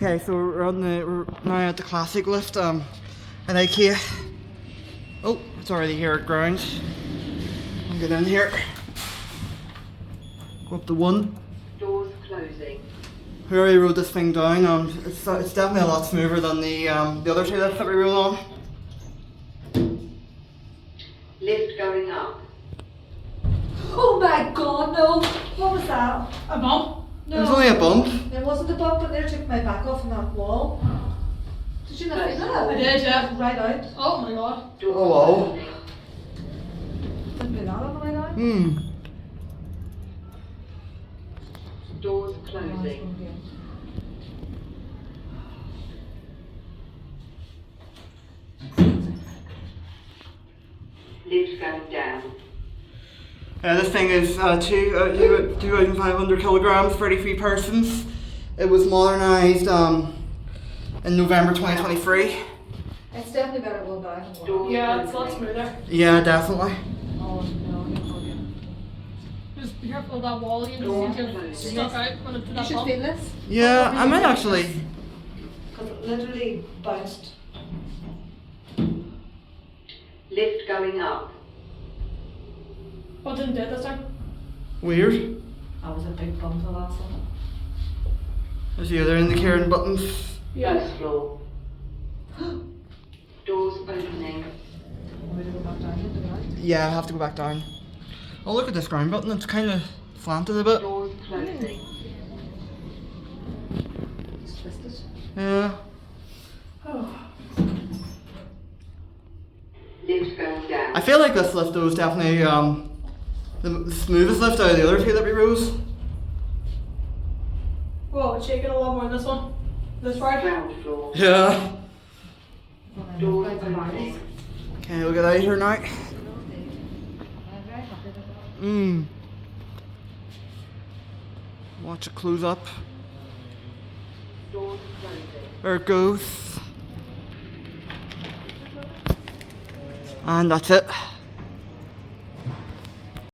Okay, so we're now at the classic lift at Ikea. Oh, it's already here at ground. I'll get in here. Go up to 1. Doors closing. We already rode this thing down. It's definitely a lot smoother than the other 2 lifts that we rode on. Lift going up. Oh my god, no! What was that? A bump? It was only a bump. It wasn't a bump, but they took my back off on that wall. Did you not feel that? I did, yeah. Right out. Oh my god. Doors Oh, wow. closing. Didn't feel that on the way down? Doors closing. Lift going down. This thing is 2,500 kilograms, 33 persons. It was modernised in November 2023. It's definitely better going back and Doors Yeah, it's a lot closing. smoother. Yeah, definitely. Oh no, you're fucking. Just be careful of that wall, you just seem to have stuck out when it did You that should bump. feel this. Yeah, I might actually. Because it literally bounced. Lift going up. Oh, it didn't do it this time. Weird. That was a big bump the last one. There's the other indicator buttons. First floor. Doors opening. Want me to go back down into the ground? Yeah, I have to go back down. Oh, look at this ground button. It's kind of slanted a bit. Doors closing. It's twisted. Yeah. Oh. Lift going down. I feel like this lift though is definitely the smoothest lift out of the other 2 that we rose. Whoa, it's shaking a lot more than this one. This ride. Ground floor. Yeah. Well, then Doors it's like the opening. Okay, we'll get out of here now. I'm very happy with that. Watch it close up. Doors closing. There it goes. And that's it.